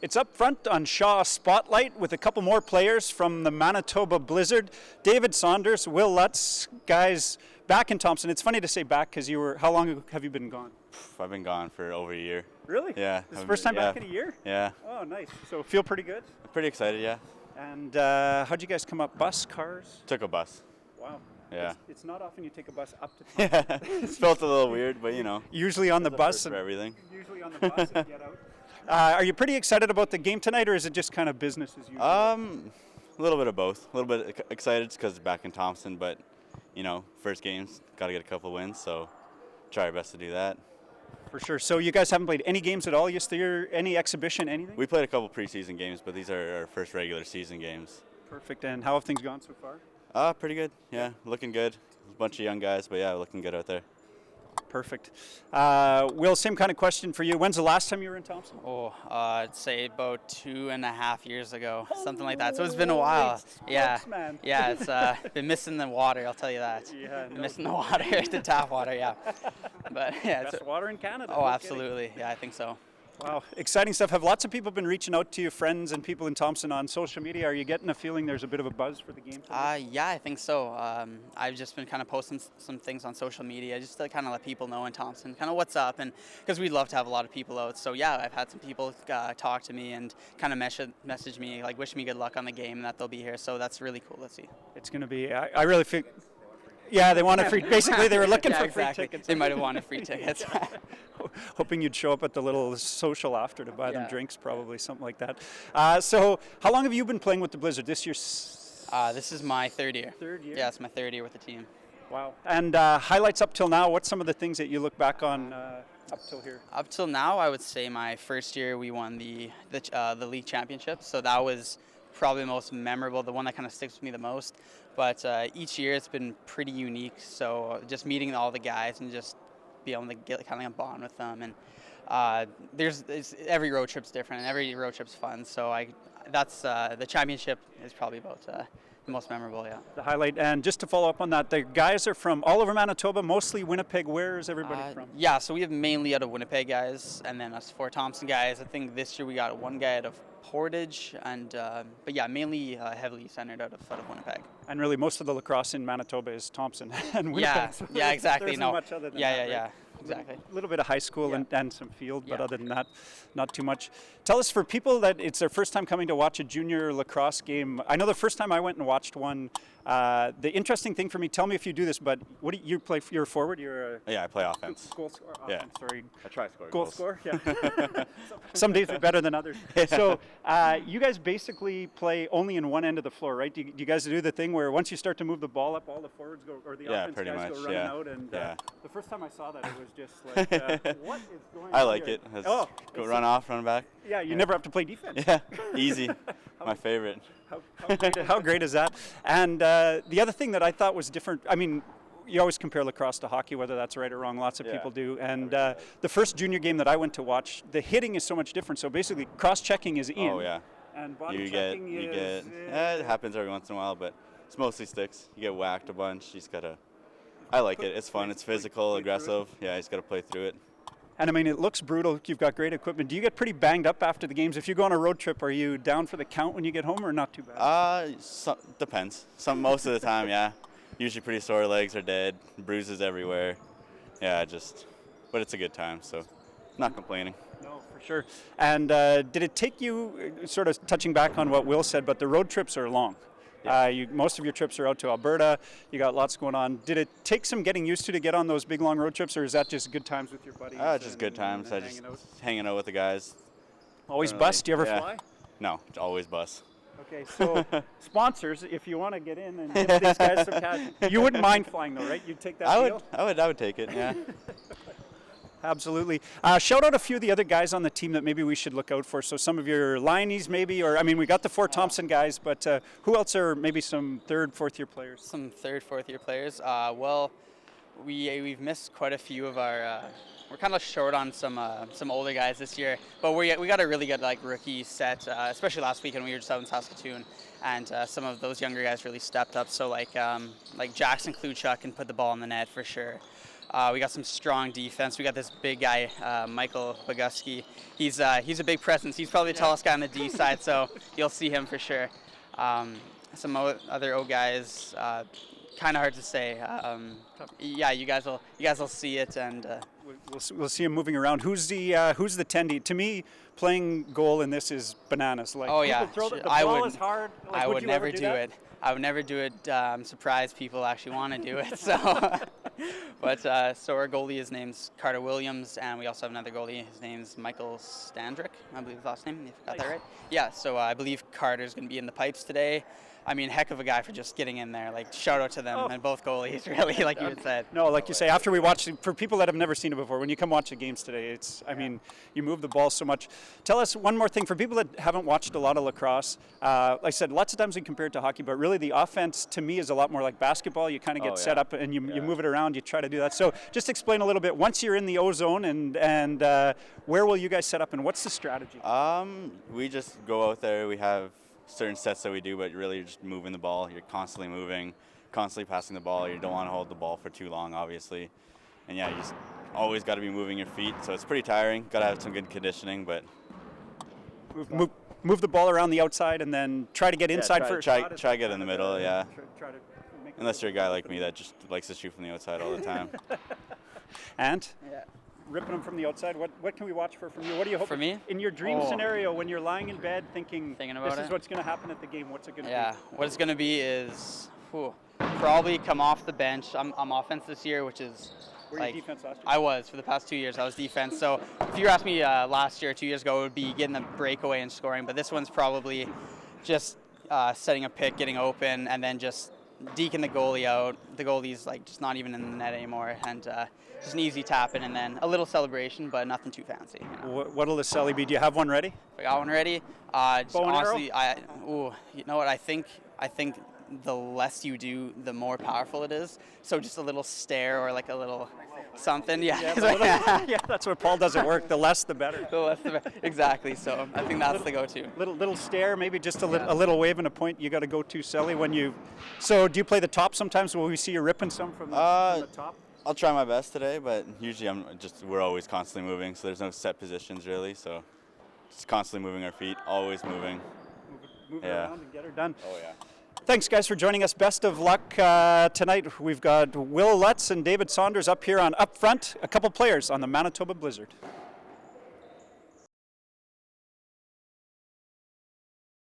It's up front on Shaw Spotlight with a couple more players from the Manitoba Blizzard. David Saunders, Will Lutz, guys back in Thompson. It's funny to say back because how long have you been gone? I've been gone for over a year. Really? Yeah. This is the first time back in a year? Yeah. Oh, nice. So feel pretty good? Pretty excited, yeah. And how'd you guys come up? Bus, cars? Took a bus. Wow. Yeah. It's not often you take a bus up to Thompson. Yeah. It felt a little weird, but you know. Usually on the bus. For everything. Usually on the bus and get out. Are you pretty excited about the game tonight, or is it just kind of business as usual? A little bit of both. A little bit excited because back in Thompson, but you know, first games, got to get a couple wins, so try our best to do that. For sure. So you guys haven't played any games at all yesterday? Any exhibition, anything? We played a couple preseason games, but these are our first regular season games. Perfect. And how have things gone so far? Pretty good. Yeah, looking good. A bunch of young guys, but yeah, looking good out there. Perfect. Will, same kind of question for you. When's the last time you were in Thompson? I'd say about 2.5 years ago, something like that. So it's been a while. Yeah, man. Yeah. It's been missing the water. I'll tell you that. Yeah, missing the water, the tap water. Yeah, but yeah, best water in Canada. Oh, absolutely. Yeah, I think so. Wow, exciting stuff. Have lots of people been reaching out to you, friends and people in Thompson on social media? Are you getting a feeling there's a bit of a buzz for the game tonight? Yeah, I think so. I've just been kind of posting some things on social media just to kind of let people know in Thompson kind of what's up, and because we'd love to have a lot of people out. So yeah, I've had some people talk to me and kind of message me, like wish me good luck on the game and that they'll be here. So that's really cool to see. It's going to be, I really feel... Yeah, they want a free. Basically, they were looking for exactly. free tickets. They might have wanted free tickets. Hoping you'd show up at the little social after to buy them drinks, probably something like that. So, how long have you been playing with the Blizzard? This year? This is my third year. Third year? Yeah, it's my third year with the team. Wow. And highlights up till now. What's some of the things that you look back on up till here? Up till now, I would say my first year we won the league championship. So that was probably the most memorable, the one that kind of sticks with me the most. But each year it's been pretty unique. So just meeting all the guys and just be able to get kind of a bond with them. And every road trip's different and every road trip's fun. So that's the championship is probably about the most memorable, yeah. The highlight. And just to follow up on that, the guys are from all over Manitoba, mostly Winnipeg. Where is everybody from? Yeah, so we have mainly out of Winnipeg guys, and then us 4 Thompson guys. I think this year we got one guy out of Portage, and but yeah, mainly heavily centered out of Winnipeg. And really, most of the lacrosse in Manitoba is Thompson and Winnipeg. Yeah, so yeah, exactly. There isn't much other than that, right? Yeah. Exactly. A little bit of high school and some field, but other than that, not too much. Tell us, for people that it's their first time coming to watch a junior lacrosse game, I know the first time I went and watched one, the interesting thing for me, tell me if you do this, but what do you play? You're a forward? You're I play offense. Goal scorer? Yeah. Offense, sorry. I try to score Goal goals. scorer? Yeah. Some days are better than others. So you guys basically play only in one end of the floor, right? Do you guys do the thing where once you start to move the ball up, all the forwards go, or the offense pretty guys much, go running out? And the first time I saw that, it was just like, what is going on I like here? it. Go run off, run back. Yeah, you never have to play defense. Yeah, easy. My favorite. How great is that? And the other thing that I thought was different, I mean, you always compare lacrosse to hockey, whether that's right or wrong. Lots of people do. And the first junior game that I went to watch, the hitting is so much different. So basically, cross-checking is in. Oh, yeah. And body checking is... it happens every once in a while, but it's mostly sticks. You get whacked a bunch. You just got to... I like it. It's fun. It's physical, aggressive. Yeah, you just got to play through it. And I mean, it looks brutal. You've got great equipment. Do you get pretty banged up after the games? If you go on a road trip, are you down for the count when you get home, or not too bad? Depends. Most of the time, yeah. Usually pretty sore, legs are dead, bruises everywhere. Yeah, but it's a good time, so not complaining. No, for sure. And did it take you, sort of touching back on what Will said, but the road trips are long. Yeah. Most of your trips are out to Alberta. You got lots going on. Did it take some getting used to get on those big long road trips, or is that just good times with your buddies? Just good times. Hanging out with the guys. Always bus? Do you ever fly? No, always bus. Okay, so sponsors, if you want to get in and give these guys some cash, you wouldn't mind flying though, right? You'd take that deal? I would take it. Yeah. Absolutely. Shout out a few of the other guys on the team that maybe we should look out for. So some of your lineys maybe, or I mean, we got the 4 Thompson guys, but who else are maybe some 3rd, 4th year players? Some 3rd, 4th year players. Well, we've missed quite a few of our. We're kind of short on some older guys this year, but we got a really good rookie set, especially last weekend we were just out in Saskatoon, and some of those younger guys really stepped up. So like Jackson Kluchuk can put the ball in the net for sure. We got some strong defense. We got this big guy, Michael Boguski. He's a big presence. He's probably the tallest guy on the D side, so you'll see him for sure. Some other O guys, kind of hard to say. Yeah, you guys will see it, and We'll see him moving around. Who's the tendy? To me, playing goal in this is bananas. Like, oh yeah, people throw the ball is hard. Like, I would you never ever do it. I would never do it. I'm surprised people actually want to do it. So, but so our goalie, his name's Carter Williams, and we also have another goalie. His name's Michael Standrick, I believe his last name. If I got that right. Yeah. So I believe Carter's going to be in the pipes today. I mean, heck of a guy for just getting in there. Like, shout out to them and both goalies, really, like you had said. No, like you say, after we watched, for people that have never seen it before, when you come watch the games today, it's, I mean, you move the ball so much. Tell us one more thing, for people that haven't watched a lot of lacrosse, like I said, lots of times we compare it to hockey, but really the offense to me is a lot more like basketball. You kind of get set up and you move it around, you try to do that. So just explain a little bit, once you're in the O-zone, and where will you guys set up and what's the strategy? We just go out there, we have certain sets that we do, but really you're just moving the ball. You're constantly moving, constantly passing the ball. You don't want to hold the ball for too long, obviously. And yeah, you just always got to be moving your feet. So it's pretty tiring. Got to have some good conditioning, but move the ball around the outside and then try to get inside first. Try get in the middle, yeah. Unless you're a guy like me that just likes to shoot from the outside all the time. And? Yeah. Ripping them from the outside. What can we watch for from you? What do you hope for me? In your dream scenario, when you're lying in bed thinking about this is what's going to happen at the game, what's it going to be? Yeah, what it's going to be is probably come off the bench. I'm offense this year, which is Were you defense last year? I was for the past 2 years. I was defense. So if you asked me last year, 2 years ago, it would be getting the breakaway and scoring. But this one's probably just setting a pick, getting open, and then just deking the goalie out. The goalie's like just not even in the net anymore, and just an easy tap in, and then a little celebration, but nothing too fancy. You know? What'll the celly be? Do you have one ready? I got one ready. Just Bow and honestly, you know what? I think the less you do, the more powerful it is. So just a little stare or like a little something. Yeah. Yeah, that's what Paul does at work. The less, the better. The less, the better. Exactly. So I think that's the go-to. Little stare, maybe just a little wave and a point. You got to go to celly when you. So do you play the top sometimes? Will we see you ripping some from the top? I'll try my best today, but usually we're always constantly moving, so there's no set positions really. So just constantly moving our feet, always moving. Move around and get her done. Oh yeah. Thanks, guys, for joining us. Best of luck tonight. We've got Will Lutz and David Saunders up here on Up Front, a couple players on the Manitoba Blizzard.